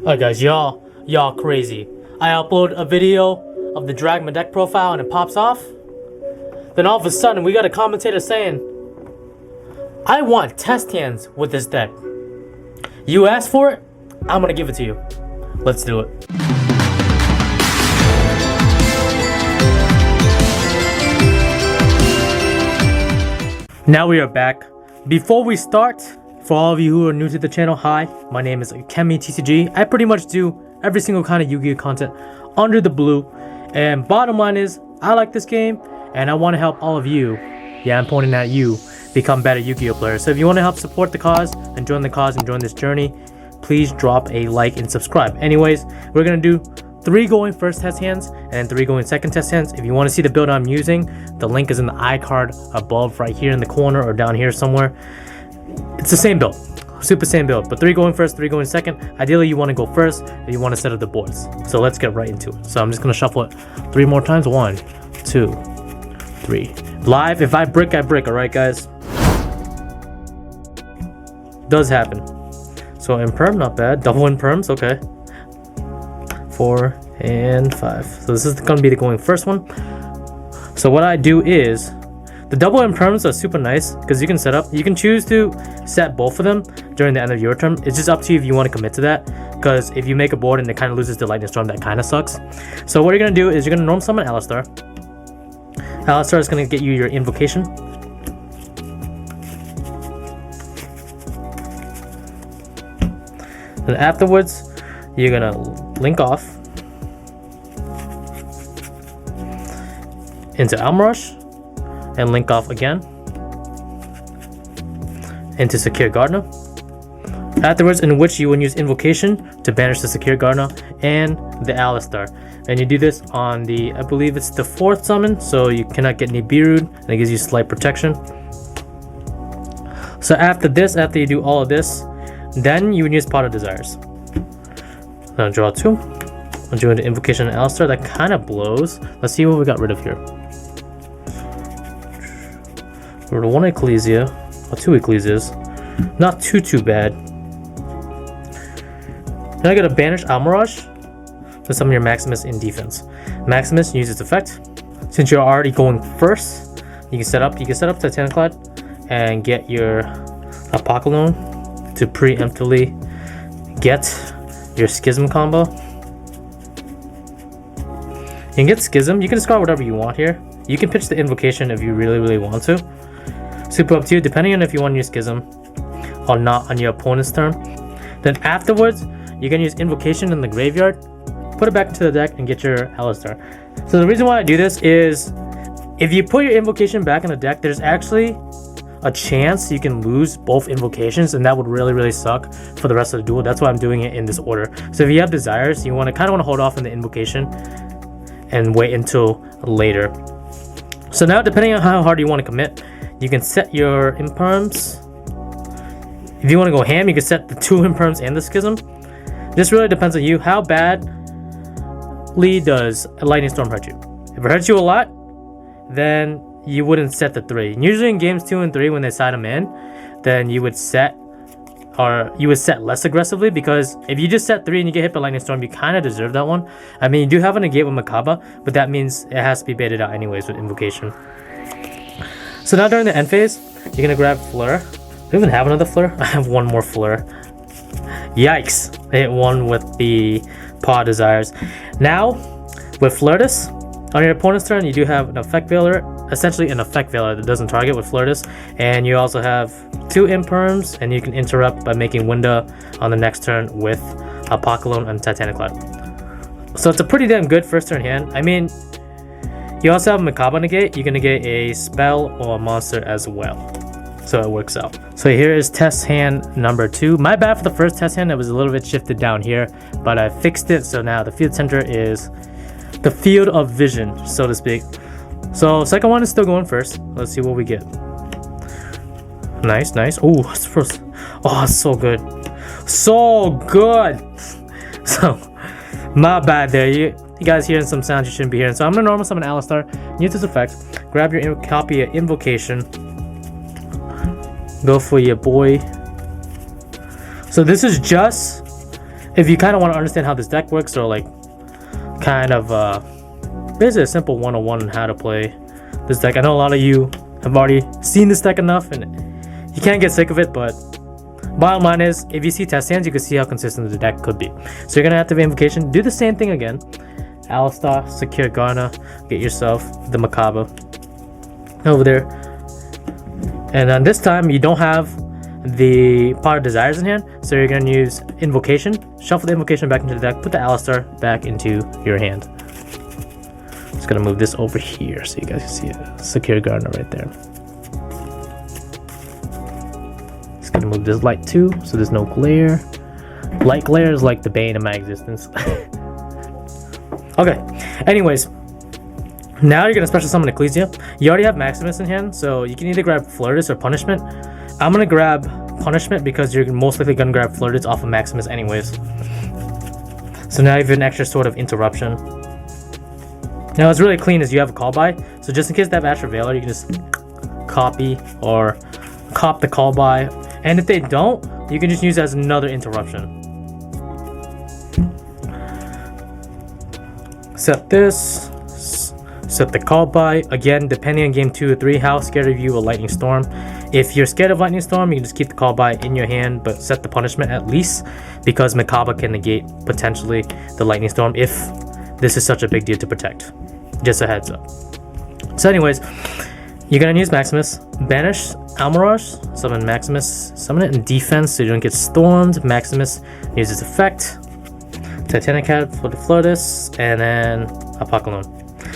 Alright guys, y'all crazy. I upload a video of the Dragma deck profile and it pops off. Then all of a sudden we got a commentator saying, I want test hands with this deck. You asked for it, I'm gonna give it to you. Let's do it. Now we are back. Before we start, for all of you who are new to the channel, hi, my name is AkemiTCG. I pretty much do every single kind of Yu-Gi-Oh content under the blue. And bottom line is, I like this game and I want to help all of you, yeah, I'm pointing at you, become better Yu-Gi-Oh players. So if you want to help support the cause and join the cause and join this journey, please drop a like and subscribe. Anyways, we're going to do 3 going first test hands and 3 going second test hands. If you want to see the build I'm using, the link is in the iCard above right here in the corner or down here somewhere. It's the same build, super same build, but 3 going first, 3 going second. Ideally you want to go first if you want to set up the boards. So let's get right into it. So I'm just going to shuffle it 3 more times. 1, 2, 3. Live, if I brick, I brick. Alright guys, does happen. So imperm, not bad. Double imperms, okay. 4 and 5. So this is going to be the going first one. So what I do is, the double imperms are super nice because you can set up, you can choose to set both of them during the end of your turn. It's just up to you if you want to commit to that, because if you make a board and it kind of loses the lightning storm, that kind of sucks. So what you're going to do is you're going to norm summon Alistar. Alistar is going to get you your invocation. And afterwards, you're going to link off into Almarush and link off again into Secure Gardener. Afterwards, in which you will use invocation to banish the Secure Gardener and the Alistar. And you do this on the, I believe it's the 4th summon, so you cannot get any Birud, and it gives you slight protection. So after this, after you do all of this, then you would use Pot of Desires. Now draw 2. I'm doing the invocation and Alistar. That kind of blows. Let's see what we got rid of here. We're 1 Ecclesia, or 2 Ecclesias. Not too bad. Now I gotta banish Almarush to summon your Maximus in defense. Maximus uses effect. Since you're already going first, you can set up Titaniclad and get your Apocalypse to preemptively get your Schism combo. You can get Schism. You can discard whatever you want here. You can pitch the invocation if you really want to. Super up to you, depending on if you want to use Schism or not on your opponent's turn. Then afterwards, you can use invocation in the graveyard, put it back into the deck, and get your Alistar. So the reason why I do this is, if you put your invocation back in the deck, there's actually a chance you can lose both invocations, and that would really suck for the rest of the duel. That's why I'm doing it in this order. So if you have desires, you kind of want to hold off on the invocation and wait until later. So now, depending on how hard you want to commit, you can set your imperms. If you want to go ham, you can set the 2 imperms and the Schism. This really depends on you. How badly does a lightning storm hurt you? If it hurts you a lot, then you wouldn't set the 3. Usually in games 2 and 3, when they side them in, then you would set less aggressively, because if you just set 3 and you get hit by lightning storm, you kind of deserve that one. I mean, you do have a negate with Makaba, but that means it has to be baited out anyways with invocation. So now during the end phase, you're gonna grab Fleur. Do I even have another Fleur? I have 1 more Fleur. Yikes! I hit 1 with the Paw Desires. Now, with Flirtus, on your opponent's turn, you do have an Effect Veiler, essentially an Effect Veiler that doesn't target with Flirtus, and you also have 2 Imperms, and you can interrupt by making Winda on the next turn with Apocalypse and Titaniclad. So it's a pretty damn good first turn hand. I mean, you also have Makaba negate. You can negate a spell or a monster as well. So it works out. So here is test hand number 2. My bad for the first test hand. It was a little bit shifted down here, but I fixed it. So now the field center is the field of vision, so to speak. So second one is still going first. Let's see what we get. Nice. Oh, that's first. Oh, it's so good. So good. So my bad there. You guys hearing some sounds you shouldn't be hearing. So I'm gonna normal summon Alistar. Use this effect. Grab your copy of invocation. Go for your boy. So this is just if you kind of want to understand how this deck works, or like kind of basically a simple 101 on how to play this deck. I know a lot of you have already seen this deck enough and you can't get sick of it, but bottom line is, if you see test hands, you can see how consistent the deck could be. So you're gonna activate Invocation, do the same thing again. Alistar, secure Garna, get yourself the Macabre over there. And then this time you don't have the Pot of Desires in hand, so you're gonna use Invocation, shuffle the Invocation back into the deck, put the Alistar back into your hand. Just gonna move this over here so you guys can see it. Secure Gardener right there. Just gonna move this light too, so there's no glare. Light glare is like the bane of my existence. Okay, anyways, now you're gonna special summon Ecclesia. You already have Maximus in hand, so you can either grab Flirtus or Punishment. I'm gonna grab Punishment because you're most likely gonna grab Flirtus off of Maximus anyways. So now you have an extra sort of interruption. Now what's really clean is you have a call by, so just in case they have Astral Veiler, you can just copy or cop the call by, and if they don't, you can just use it as another interruption. Set this, set the call by. Again, depending on game 2 or 3, how scared are you of Lightning Storm? If you're scared of Lightning Storm, you can just keep the call by in your hand, but set the Punishment at least, because Macabre can negate potentially the Lightning Storm if this is such a big deal to protect. Just a heads up. So anyways, you're gonna use Maximus, banish Almirage, summon Maximus, summon it in defense so you don't get stormed. Maximus uses effect, Titanic Head for the Flirtus, and then Apocalypse.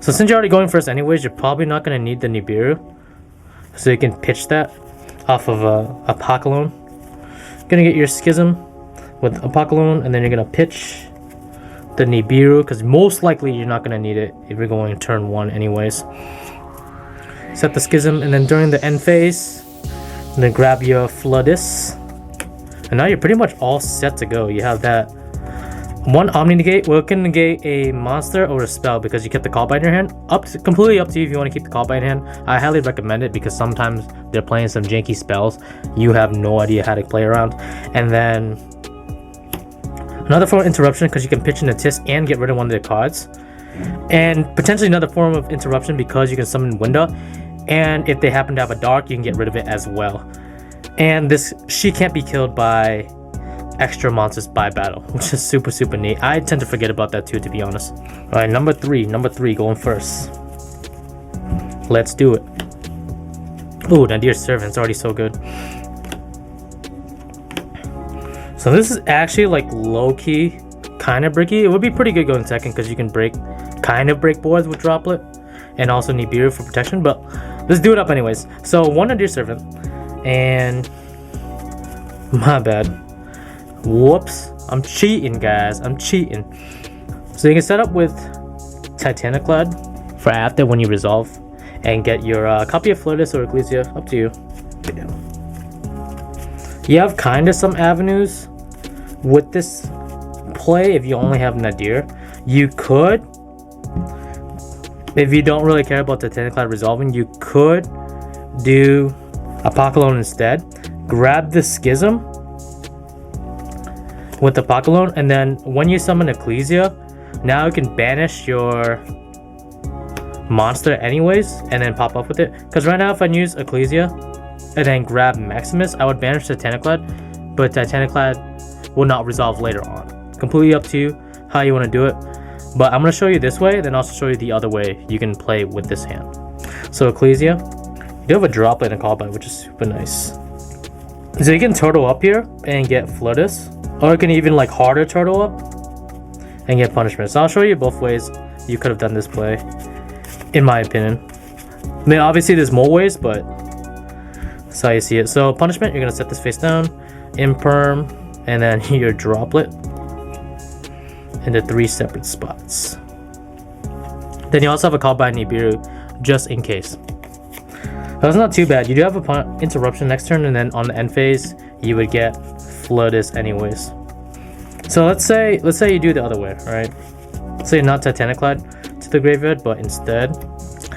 So since you're already going first anyways, you're probably not going to need the Nibiru, so you can pitch that off of Apocalypse. Gonna get your Schism with Apocalypse, and then you're gonna pitch the Nibiru, because most likely you're not gonna need it if you're going turn 1 anyways. Set the Schism, and then during the end phase, then grab your Floodus, and now you're pretty much all set to go. You have that one Omni Negate. Well, it can negate a monster or a spell because you kept the call by in your hand. Completely up to you if you want to keep the call by in hand. I highly recommend it because sometimes they're playing some janky spells you have no idea how to play around. And then another form of interruption because you can pitch in a Tisk and get rid of one of their cards. And potentially another form of interruption because you can summon Winda. And if they happen to have a dark, you can get rid of it as well. And she can't be killed by extra monsters by battle, which is super neat. I tend to forget about that too, to be honest. Alright, number three going first. Let's do it. Ooh, Nadir's Servant's already so good. So this is actually like low-key kind of bricky. It would be pretty good going second because you can kind of break boards with Droplet and also Nibiru for protection, but let's do it up anyways. So one Nadir Servant, and my bad. Whoops, I'm cheating, guys. I'm cheating. So you can set up with Titaniclad for after when you resolve, and get your copy of Flirtus or Ecclesia. Up to you. You have kind of some avenues with this play if you only have Nadir. You could, if you don't really care about Titaniclad resolving, you could do Apocalypse instead. Grab the Schism with Apocalypse, and then when you summon Ecclesia, now you can banish your monster anyways and then pop up with it. Because right now if I use Ecclesia and then grab Maximus, I would banish Titaniclad, but Titaniclad will not resolve later on. Completely up to you how you want to do it, but I'm going to show you this way, then also show you the other way you can play with this hand. So Ecclesia, you do have a Droplet and a Callback, which is super nice. So you can turtle up here and get Flirtus, or you can even like harder turtle up and get Punishment. So I'll show you both ways you could have done this play, in my opinion. I mean, obviously there's more ways, but that's how you see it. So Punishment, you're going to set this face down, Imperm, and then your Droplet into 3 separate spots. Then you also have a call by Nibiru, just in case. That's not too bad. You do have a interruption next turn, and then on the end phase, you would get Floodus anyways. So let's say you do the other way, right? So you're not Titaniclad to the graveyard, but instead.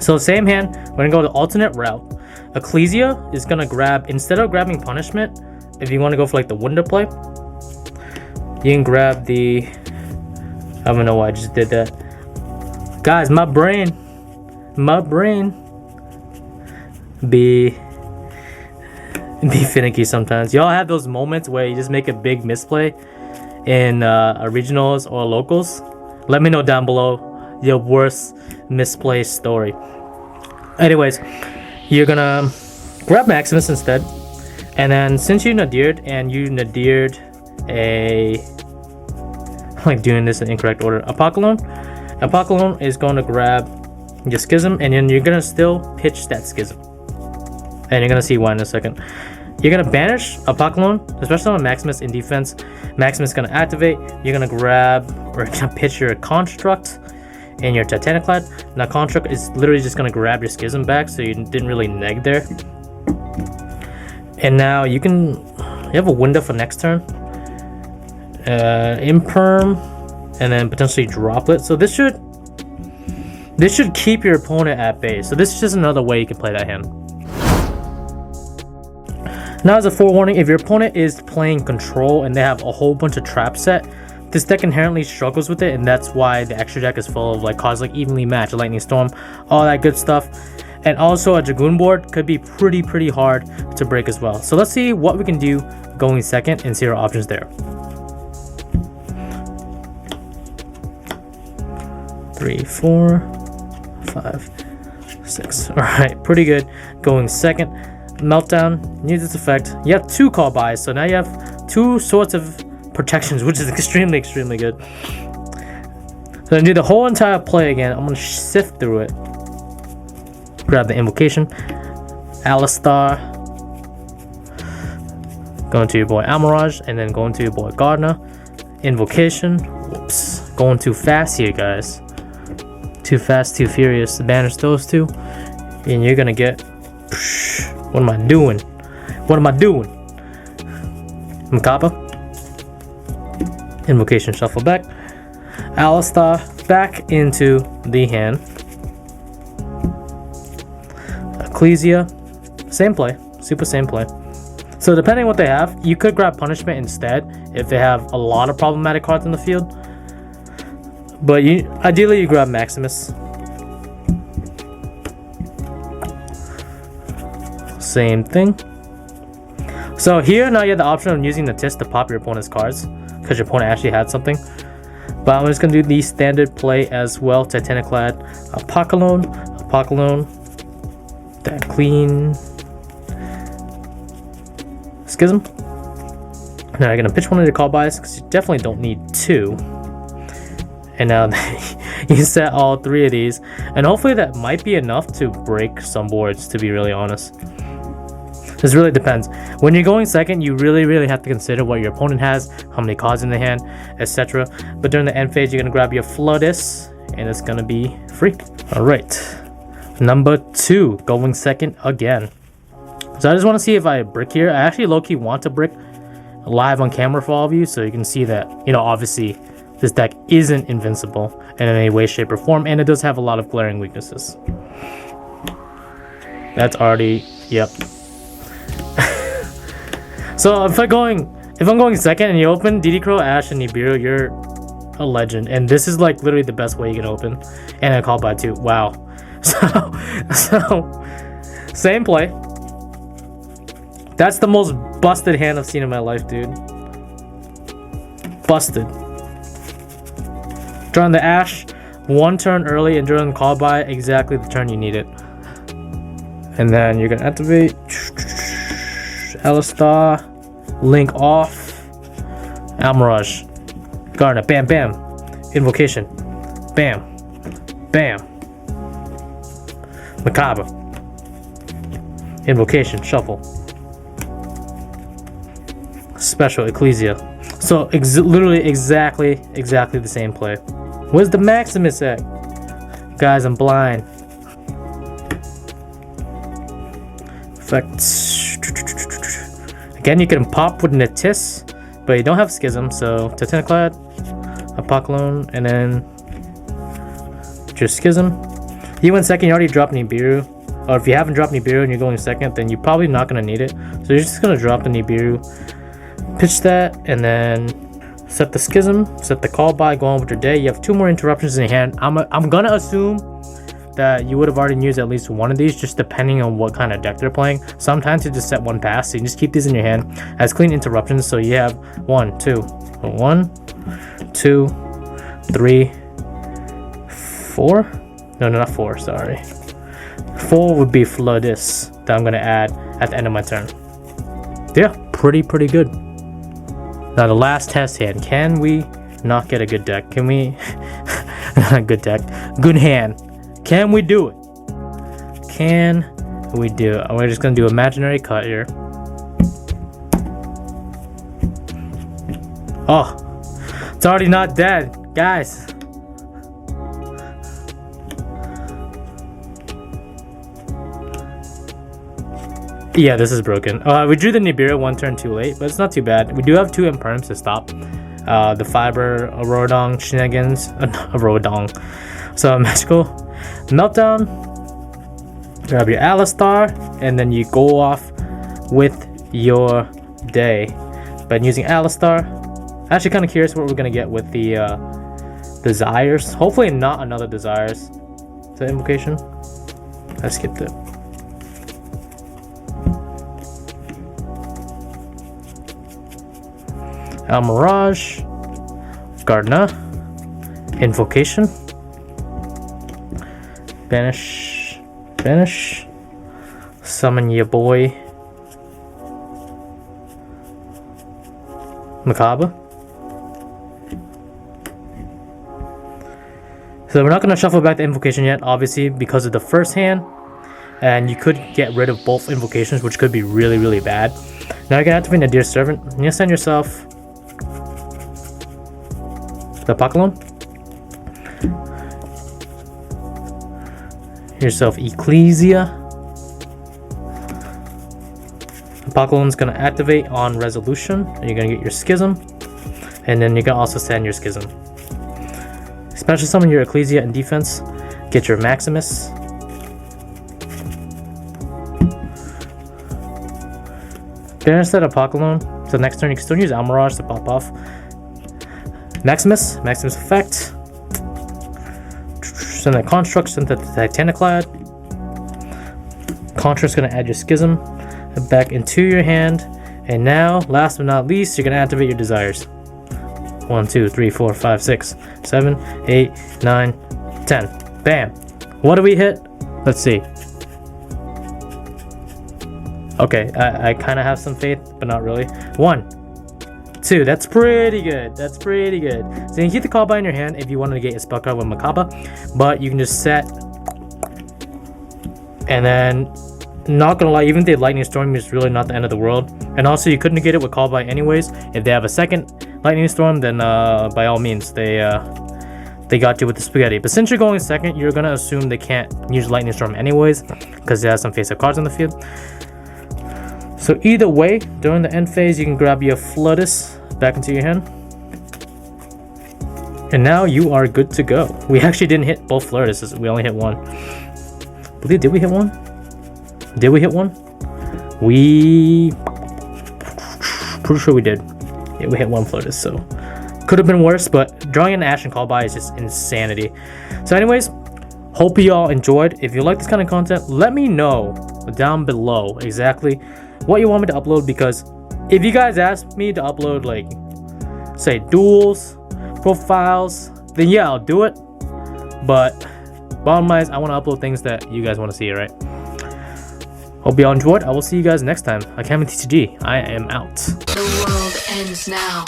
So same hand, we're gonna go the alternate route. Ecclesia is gonna grab, instead of grabbing Punishment, if you want to go for like the Wonder play, You can grab the... I don't know why I just did that. Guys, my brain be finicky sometimes. Y'all have those moments where you just make a big misplay in regionals or locals? Let me know down below your worst misplaced story. Anyways, you're gonna grab Maximus instead, and then since you nadired and you nadired a... I'm like doing this in incorrect order. Apocalypse is going to grab your Schism, and then you're gonna still pitch that Schism. And you're gonna see why in a second. You're gonna banish Apocalypse, especially on Maximus in defense. Maximus is gonna activate. You're gonna grab or gonna pitch your Construct and your Titaniclad. Now Construct is literally just gonna grab your Schism back, so you didn't really neg there. And now you have a window for next turn. Imperm, and then potentially Droplet. So this should keep your opponent at bay. So this is just another way you can play that hand. Now, as a forewarning, if your opponent is playing control and they have a whole bunch of trap set, this deck inherently struggles with it, and that's why the extra deck is full of like cards like Evenly Matched, Lightning Storm, all that good stuff. And also a Dragoon board could be pretty hard to break as well. So let's see what we can do going second and see our options there. 3, 4, 5, 6. All right, pretty good. Going second. Meltdown needs its effect. You have 2 call buys, so now you have 2 sorts of protections, which is extremely good. So I'm gonna do the whole entire play again. I'm gonna sift through it. Grab the invocation. Alistar. Going to your boy Almirage, and then going to your boy Gardner. Invocation. Whoops. Going too fast here, guys. Too fast, too furious to banish those 2. And you're gonna get... What am I doing? Macabre. Invocation, shuffle back. Alistar back into the hand. Ecclesia, same play, super same play. So depending on what they have, you could grab Punishment instead if they have a lot of problematic cards in the field. But ideally you grab Maximus. Same thing. So here now you have the option of using the Tisk to pop your opponent's cards because your opponent actually had something. But I'm just gonna do the standard play as well. Titaniclad, Apocalypse, that clean Schism. Now you're gonna pitch one of your call buys because you definitely don't need 2. And now you set all 3 of these, and hopefully that might be enough to break some boards, to be really honest. This really depends. When you're going second, you really have to consider what your opponent has, how many cards in the hand, etc. But during the end phase, you're gonna grab your Floodis, and it's gonna be free. All right, number 2, going second again. So I just want to see if I brick here. I actually low-key want to brick live on camera for all of you, so you can see that, obviously this deck isn't invincible in any way, shape, or form, and it does have a lot of glaring weaknesses. That's already, yep. So if I'm going second and you open DD Crow, Ash, and Nibiru, you're a legend. And this is like literally the best way you can open. And I call by 2. Wow. So same play. That's the most busted hand I've seen in my life, dude. Busted. Drawing the Ash 1 turn early and drawing call by exactly the turn you need it. And then you're gonna activate Alistar, Link off, Almirage, Gardner, bam, Invocation, bam, Macabre, Invocation, shuffle, Special, Ecclesia. So literally exactly the same play. Where's the Maximus at? Guys, I'm blind. Effects. Again, you can pop with Natis, but you don't have Schism, so Titaniclad, Apocalypse, and then just Schism. You went second, you already dropped Nibiru. Or if you haven't dropped Nibiru and you're going second, then you're probably not going to need it. So you're just going to drop the Nibiru, pitch that, and then Set the Schism, set the call by, go on with your day. You have 2 more interruptions in your hand. I'm gonna assume that you would have already used at least one of these, just depending on what kind of deck they're playing. Sometimes you just set 1 pass, so you just keep these in your hand as clean interruptions. So you have 1, 2, 3, 4. No, not 4. Sorry, 4 would be Floodis that I'm gonna add at the end of my turn. Yeah, pretty good. Now the last test hand. Can we not get a good deck? Can we? Good deck, good hand. Can we do it? Can we do it? We're just gonna do imaginary cut here. Oh, it's already not dead, guys. Yeah, this is broken. We drew the Nibiru 1 turn too late, but it's not too bad. We do have 2 imperms to stop the Fiber Arodong shenanigans. Arodong. So magical meltdown. Grab your Alistar, and then you go off with your day. By using Alistar, actually kind of curious what we're gonna get with the Desires. Hopefully not another Desires. Is that invocation? I skipped it. Mirage, Gardner, Invocation, Banish, Summon your boy, Macabre. So we're not going to shuffle back the Invocation yet, obviously, because of the first hand, and you could get rid of both Invocations, which could be really bad. Now you're going to activate a Dear Servant. You're going to send yourself the Apocalypse. Yourself Ecclesia. Apocalypse is going to activate on resolution. You're going to get your Schism, and then you can also send your Schism. Special summon your Ecclesia in defense. Get your Maximus. Banish that Apocalypse. So next turn you can still use Almirage to pop off Maximus effect. Send that Construct, send that Titaniclad. Construct's gonna add your Schism back into your hand. And now, last but not least, you're gonna activate your Desires. 1, 2, 3, 4, 5, 6, 7, 8, 9, 10. Bam! What do we hit? Let's see. Okay, I kind of have some faith, but not really. 1, 2, that's pretty good. So you can keep the call by in your hand if you want to get a spell card with Macabre, but you can just set. And then, not gonna lie, even if they Lightning Storm is really not the end of the world. And also, you could negate it with call by anyways. If they have a second Lightning Storm, then by all means, they got you with the spaghetti. But since you're going second, you're gonna assume they can't use Lightning Storm anyways, because they have some face-up cards on the field. So either way, during the end phase, you can grab your Floodis back into your hand. And now you are good to go. We actually didn't hit both Floridises, we only hit one. Did we hit one? Pretty sure we did. Yeah, we hit one Floatus, so could have been worse, but drawing an Ashen Call by is just insanity. So anyways, hope you all enjoyed. If you like this kind of content, let me know down below exactly what you want me to upload, because if you guys ask me to upload, like, say, duels, profiles, then yeah, I'll do it. But bottom line is, I want to upload things that you guys want to see, right? Hope you all enjoyed. I will see you guys next time. AkemiTCG, I am out. The world ends now.